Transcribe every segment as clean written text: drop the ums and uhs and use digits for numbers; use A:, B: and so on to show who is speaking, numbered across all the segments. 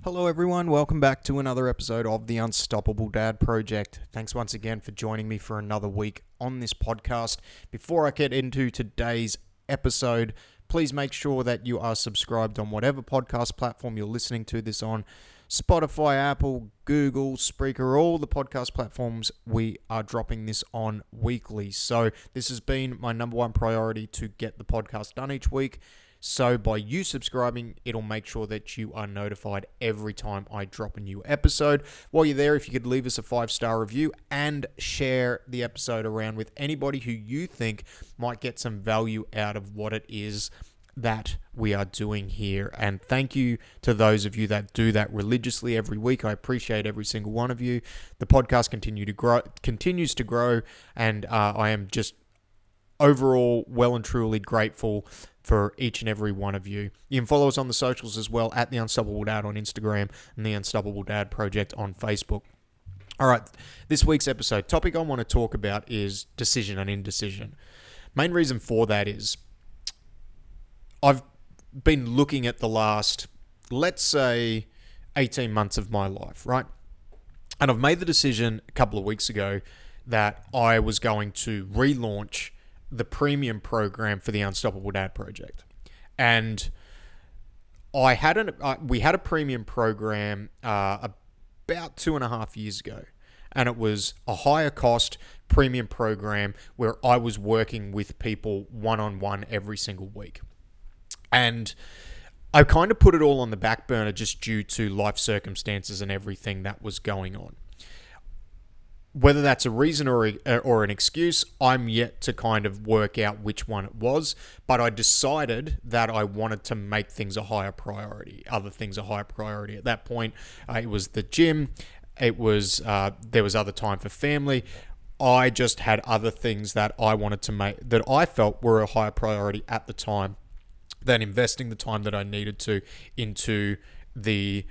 A: Hello everyone, welcome back to another episode of the Unstoppable Dad Project. Thanks once again for joining me for another week on this podcast. Before I get into today's episode, please make sure that you are subscribed on whatever podcast platform you're listening to this on. Spotify, Apple, Google, Spreaker, all the podcast platforms we are dropping this on weekly. So this has been my number one priority to get the podcast done each week. So by you subscribing, it'll make sure that you are notified every time I drop a new episode. While you're there, if you could leave us a 5-star review and share the episode around with anybody who you think might get some value out of what it is that we are doing here. And thank you to those of you that do that religiously every week. I appreciate every single one of you. The podcast continues to grow, and I am just overall well and truly grateful for each and every one of you. You can follow us on the socials as well at The Unstoppable Dad on Instagram and The Unstoppable Dad Project on Facebook. All right, this week's episode topic I want to talk about is decision and indecision. Main reason for that is I've been looking at the last, let's say, 18 months of my life, right? And I've made the decision a couple of weeks ago that I was going to relaunch the premium program for the Unstoppable Dad Project. And we had a premium program about 2.5 years ago. And it was a higher cost premium program where I was working with people one-on-one every single week. And I kind of put it all on the back burner just due to life circumstances and everything that was going on. Whether that's a reason or an excuse, I'm yet to kind of work out which one it was. But I decided that I wanted to make things a higher priority. Other things a higher priority. At that point, it was the gym. It was there was other time for family. I just had other things that I wanted to make that I felt were a higher priority at the time than investing the time that I needed to into the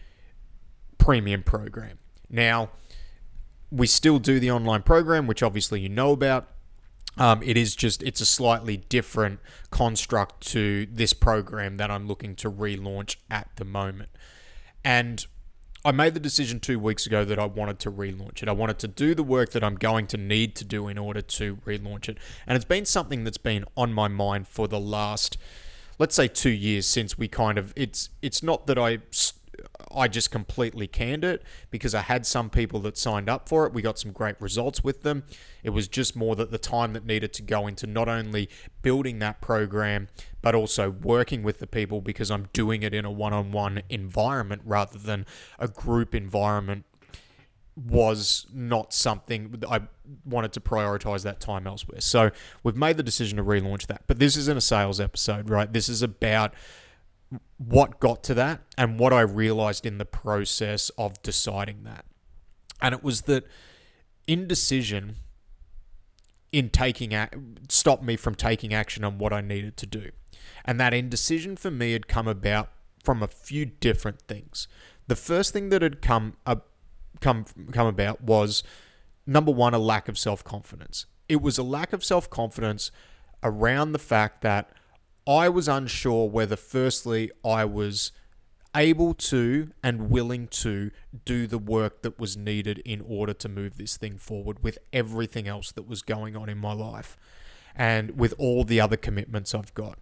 A: premium program. Now, we still do the online program, which obviously you know about. It's a slightly different construct to this program that I'm looking to relaunch at the moment. And I made the decision 2 weeks ago that I wanted to relaunch it. I wanted to do the work that I'm going to need to do in order to relaunch it. And it's been something that's been on my mind for the last, let's say, 2 years since we kind of, it's not that I just completely canned it because I had some people that signed up for it. We got some great results with them. It was just more that the time that needed to go into not only building that program, but also working with the people because I'm doing it in a one-on-one environment rather than a group environment was not something I wanted to prioritize that time elsewhere. So we've made the decision to relaunch that. But this isn't a sales episode, right? This is about what got to that and what I realized in the process of deciding that. And it was that indecision stopped me from taking action on what I needed to do. And that indecision for me had come about from a few different things. The first thing that had come about was, number one, a lack of self-confidence. It was a lack of self-confidence around the fact that I was unsure whether, firstly, I was able to and willing to do the work that was needed in order to move this thing forward with everything else that was going on in my life and with all the other commitments I've got.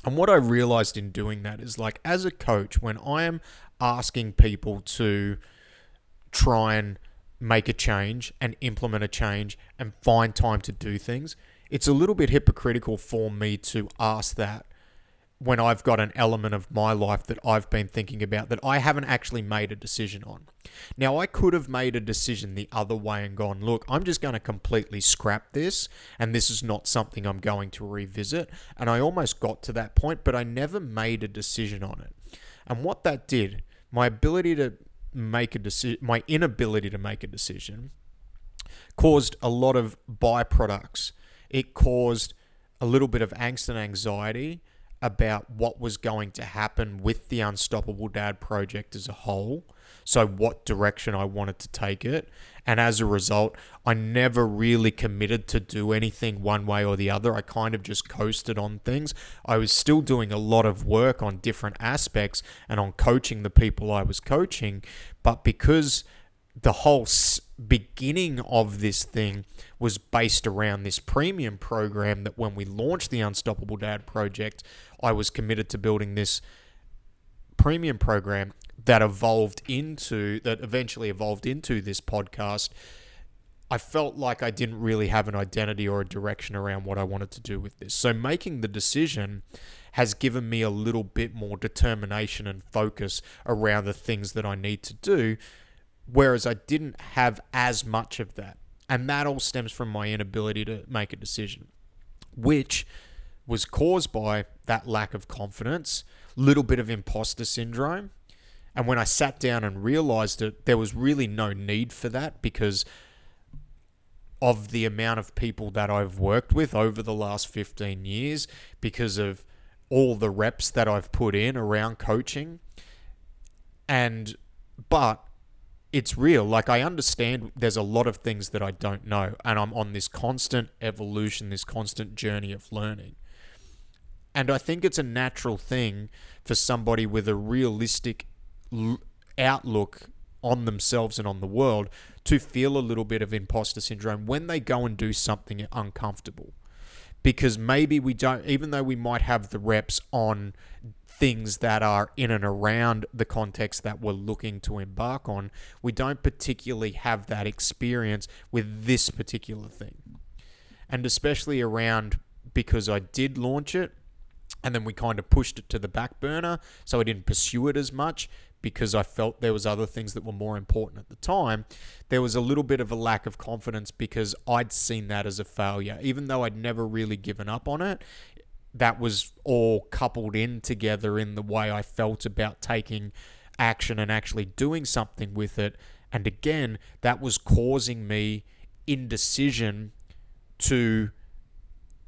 A: And what I realized in doing that is, like, as a coach, when I am asking people to try and make a change and implement a change and find time to do things, it's a little bit hypocritical for me to ask that when I've got an element of my life that I've been thinking about that I haven't actually made a decision on. Now, I could have made a decision the other way and gone, look, I'm just going to completely scrap this, and this is not something I'm going to revisit. And I almost got to that point, but I never made a decision on it. And what that did, my inability to make a decision caused a lot of byproducts. It caused a little bit of angst and anxiety about what was going to happen with the Unstoppable Dad project as a whole. So what direction I wanted to take it. And as a result, I never really committed to do anything one way or the other. I kind of just coasted on things. I was still doing a lot of work on different aspects and on coaching the people I was coaching. But because the whole beginning of this thing was based around this premium program, that when we launched the Unstoppable Dad project, I was committed to building this premium program that eventually evolved into this podcast. I felt like I didn't really have an identity or a direction around what I wanted to do with this. So making the decision has given me a little bit more determination and focus around the things that I need to do, whereas I didn't have as much of that. And that all stems from my inability to make a decision, which was caused by that lack of confidence, little bit of imposter syndrome. And when I sat down and realized it, there was really no need for that, because of the amount of people that I've worked with over the last 15 years, because of all the reps that I've put in around coaching. But it's real. Like, I understand there's a lot of things that I don't know, and I'm on this constant evolution, this constant journey of learning. And I think it's a natural thing for somebody with a realistic outlook on themselves and on the world to feel a little bit of imposter syndrome when they go and do something uncomfortable. Because maybe we don't, even though we might have the reps on things that are in and around the context that we're looking to embark on, we don't particularly have that experience with this particular thing. And especially around, because I did launch it and then we kind of pushed it to the back burner, so I didn't pursue it as much because I felt there was other things that were more important at the time. There was a little bit of a lack of confidence because I'd seen that as a failure. Even though I'd never really given up on it, that was all coupled in together in the way I felt about taking action and actually doing something with it. And again, that was causing me indecision to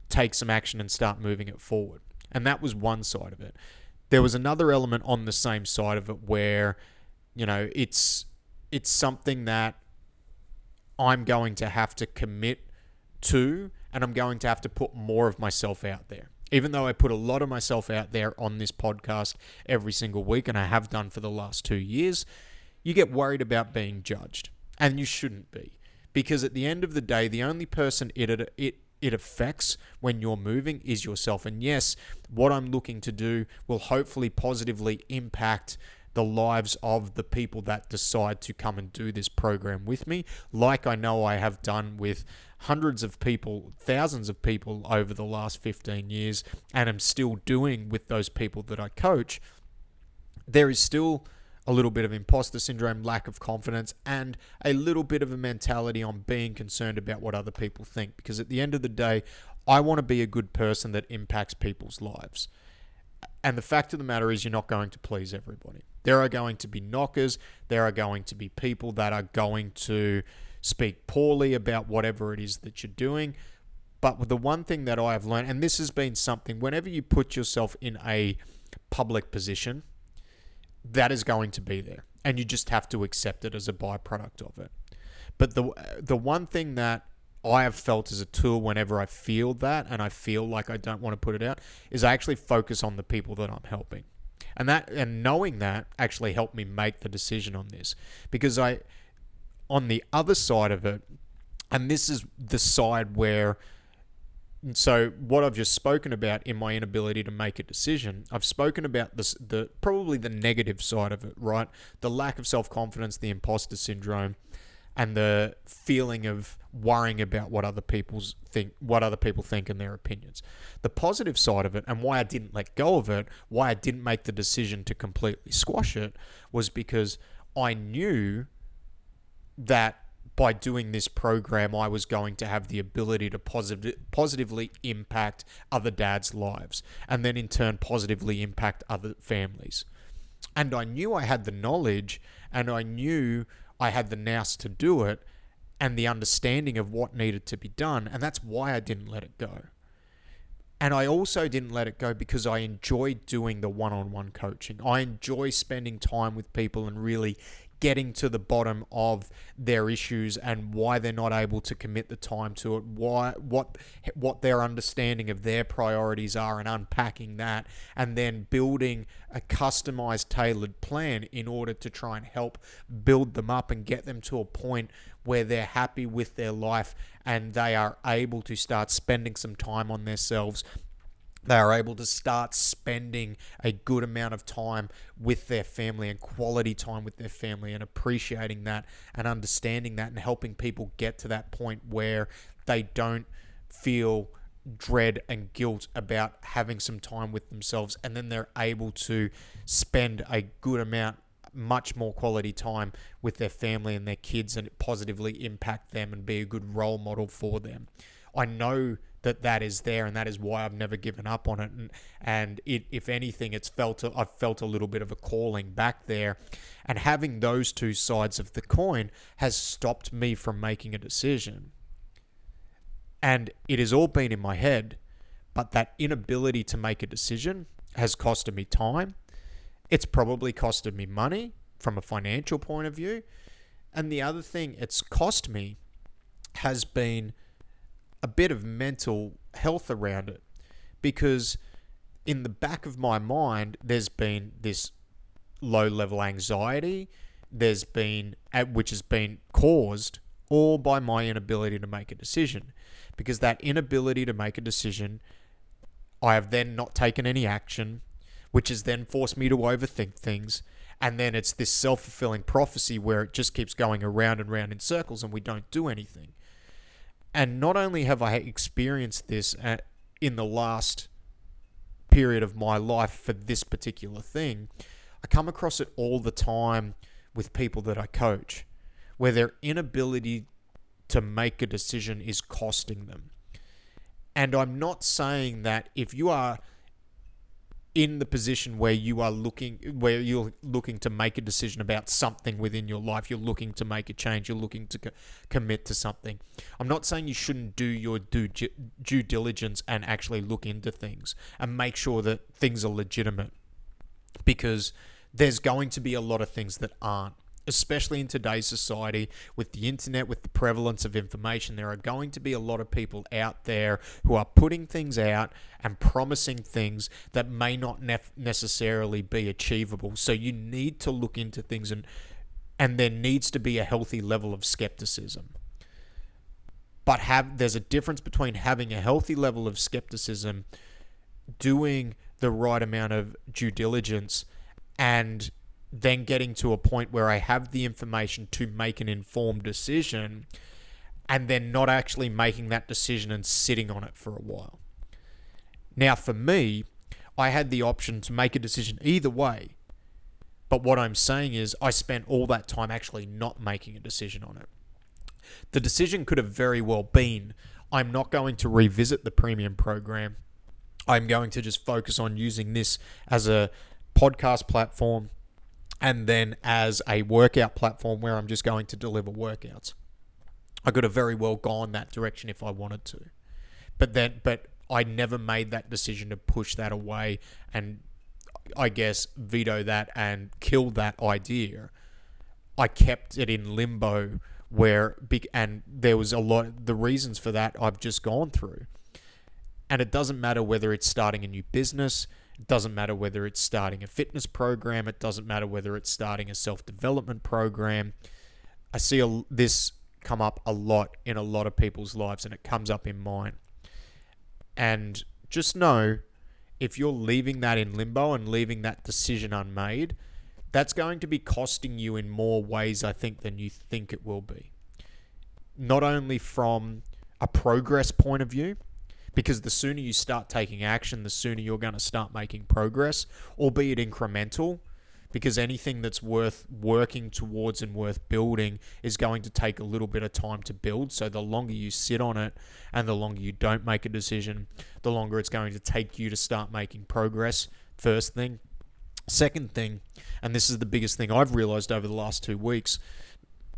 A: take some action and start moving it forward. And that was one side of it. There was another element on the same side of it where, it's something that I'm going to have to commit to, and I'm going to have to put more of myself out there. Even though I put a lot of myself out there on this podcast every single week, and I have done for the last 2 years, you get worried about being judged. And you shouldn't be. Because at the end of the day, the only person it affects when you're moving is yourself. And yes, what I'm looking to do will hopefully positively impact the lives of the people that decide to come and do this program with me, like I know I have done with hundreds of people, thousands of people over the last 15 years, and am still doing with those people that I coach. There is still a little bit of imposter syndrome, lack of confidence, and a little bit of a mentality on being concerned about what other people think. Because at the end of the day, I want to be a good person that impacts people's lives. And the fact of the matter is, you're not going to please everybody. There are going to be knockers. There are going to be people that are going to speak poorly about whatever it is that you're doing. But the one thing that I have learned, and this has been something, whenever you put yourself in a public position, that is going to be there, and you just have to accept it as a byproduct of it. But the one thing that I have felt as a tool whenever I feel that, and I feel like I don't want to put it out, is I actually focus on the people that I'm helping. And knowing that actually helped me make the decision on this, because on the other side of it, and this is the side where, so what I've just spoken about in my inability to make a decision, I've spoken about the probably the negative side of it, right? The lack of self-confidence, the imposter syndrome, and the feeling of worrying about what other people think and their opinions. The positive side of it, and why I didn't let go of it, why I didn't make the decision to completely squash it, was because I knew that by doing this program, I was going to have the ability to positively impact other dads' lives, and then in turn positively impact other families. And I knew I had the knowledge, and I knew I had the nous to do it, and the understanding of what needed to be done, and that's why I didn't let it go. And I also didn't let it go because I enjoy doing the one-on-one coaching. I enjoy spending time with people and really getting to the bottom of their issues and why they're not able to commit the time to it, what their understanding of their priorities are, and unpacking that, and then building a customized, tailored plan in order to try and help build them up and get them to a point where they're happy with their life and they are able to start spending some time on themselves. They are able to start spending a good amount of time with their family and quality time with their family, and appreciating that and understanding that, and helping people get to that point where they don't feel dread and guilt about having some time with themselves, and then they're able to spend a good amount, much more quality time with their family and their kids, and it positively impact them and be a good role model for them. I know that is there, and that is why I've never given up on it. And if anything, I've felt a little bit of a calling back there. And having those two sides of the coin has stopped me from making a decision. And it has all been in my head, but that inability to make a decision has costed me time. It's probably costed me money from a financial point of view. And the other thing it's cost me has been a bit of mental health around it, because in the back of my mind, there's been this low-level anxiety, which has been caused all by my inability to make a decision. Because that inability to make a decision, I have then not taken any action, which has then forced me to overthink things. And then it's this self-fulfilling prophecy where it just keeps going around and round in circles and we don't do anything. And not only have I experienced this in the last period of my life for this particular thing, I come across it all the time with people that I coach, where their inability to make a decision is costing them. And I'm not saying that if you are in the position where you're looking to make a decision about something within your life, you're looking to make a change, you're looking to commit to something. I'm not saying you shouldn't do your due diligence and actually look into things and make sure that things are legitimate, because there's going to be a lot of things that aren't. Especially in today's society, with the internet, with the prevalence of information, there are going to be a lot of people out there who are putting things out and promising things that may not necessarily be achievable. So you need to look into things, and there needs to be a healthy level of skepticism. But there's a difference between having a healthy level of skepticism, doing the right amount of due diligence, and then getting to a point where I have the information to make an informed decision, and then not actually making that decision and sitting on it for a while. Now, for me, I had the option to make a decision either way. But what I'm saying is I spent all that time actually not making a decision on it. The decision could have very well been, I'm not going to revisit the premium program. I'm going to just focus on using this as a podcast platform, and then as a workout platform where I'm just going to deliver workouts. I could have very well gone that direction if I wanted to. But I never made that decision to push that away and, I guess, veto that and kill that idea. I kept it in limbo and there was a lot, the reasons for that I've just gone through. And it doesn't matter whether it's starting a new business, it doesn't matter whether it's starting a fitness program. It doesn't matter whether it's starting a self-development program. I see this come up a lot in a lot of people's lives, and it comes up in mine. And just know, if you're leaving that in limbo and leaving that decision unmade, that's going to be costing you in more ways, I think, than you think it will be. Not only from a progress point of view, because the sooner you start taking action, the sooner you're going to start making progress, albeit incremental, because anything that's worth working towards and worth building is going to take a little bit of time to build. So the longer you sit on it and the longer you don't make a decision, the longer it's going to take you to start making progress, first thing. Second thing, and this is the biggest thing I've realized over the last 2 weeks,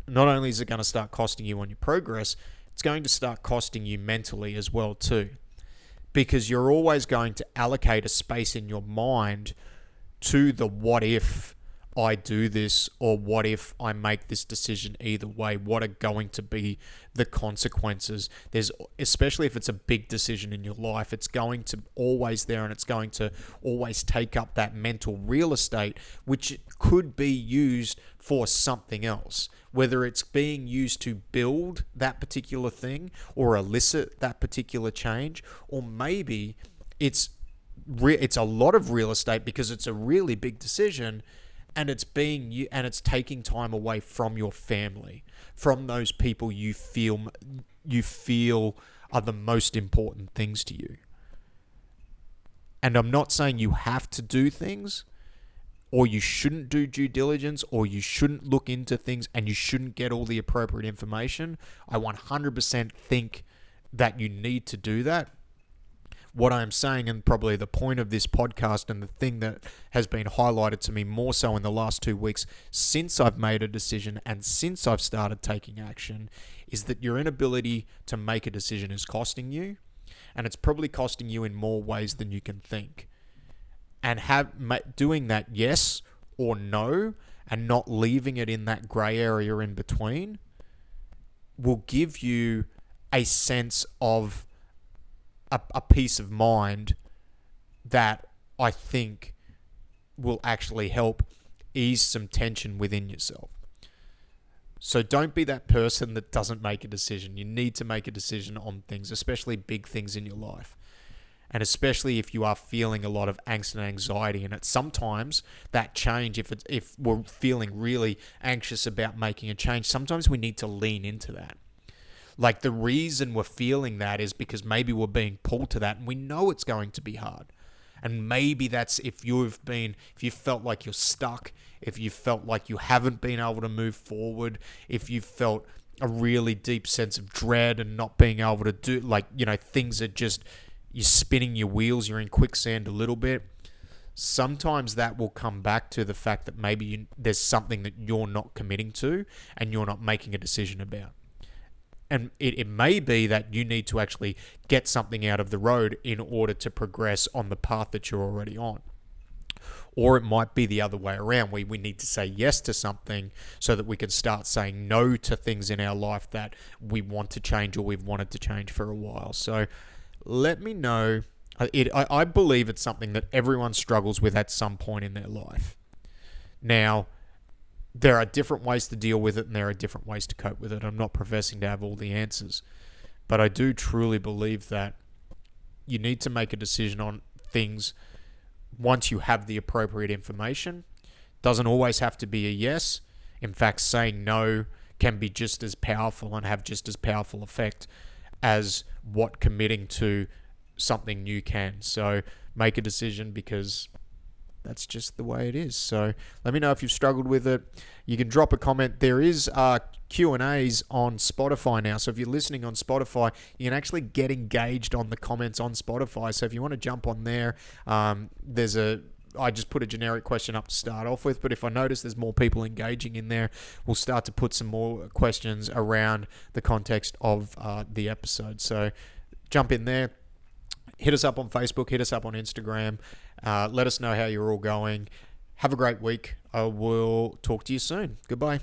A: not only is it going to start costing you on your progress, it's going to start costing you mentally as well too. because you're always going to allocate a space in your mind to the what if I do this, or what if I make this decision either way? What are going to be the consequences? Especially if it's a big decision in your life, it's going to always there, and it's going to always take up that mental real estate, which could be used for something else, whether it's being used to build that particular thing or elicit that particular change, or maybe it's a lot of real estate because it's a really big decision, and it's taking time away from your family, from those people you feel are the most important things to you. And I'm not saying you have to do things, or you shouldn't do due diligence, or you shouldn't look into things, and you shouldn't get all the appropriate information. I 100% think that you need to do that. What I'm saying, and probably the point of this podcast, and the thing that has been highlighted to me more so in the last 2 weeks since I've made a decision and since I've started taking action, is that your inability to make a decision is costing you, and it's probably costing you in more ways than you can think. And doing that yes or no, and not leaving it in that grey area in between, will give you a sense of a peace of mind that I think will actually help ease some tension within yourself. So don't be that person that doesn't make a decision. You need to make a decision on things, especially big things in your life. And especially if you are feeling a lot of angst and anxiety in it. Sometimes that change, if we're feeling really anxious about making a change, sometimes we need to lean into that. Like, the reason we're feeling that is because maybe we're being pulled to that, and we know it's going to be hard. And maybe that's if you felt like you're stuck, if you felt like you haven't been able to move forward, if you felt a really deep sense of dread and not being able to do, things are just, you're spinning your wheels, you're in quicksand a little bit. Sometimes that will come back to the fact that maybe there's something that you're not committing to and you're not making a decision about. And it may be that you need to actually get something out of the road in order to progress on the path that you're already on. Or it might be the other way around. We need to say yes to something so that we can start saying no to things in our life that we want to change or we've wanted to change for a while. So let me know. I believe it's something that everyone struggles with at some point in their life. Now, there are different ways to deal with it, and there are different ways to cope with it. I'm not professing to have all the answers, but I do truly believe that you need to make a decision on things once you have the appropriate information. Doesn't always have to be a yes. In fact, saying no can be just as powerful and have just as powerful effect as what committing to something new can. So make a decision, because that's just the way it is. So let me know if you've struggled with it. You can drop a comment. There is Q&As on Spotify now. So if you're listening on Spotify, you can actually get engaged on the comments on Spotify. So if you want to jump on there, I just put a generic question up to start off with, but if I notice there's more people engaging in there, we'll start to put some more questions around the context of the episode. So jump in there. Hit us up on Facebook, hit us up on Instagram. Let us know how you're all going. Have a great week. I will talk to you soon. Goodbye.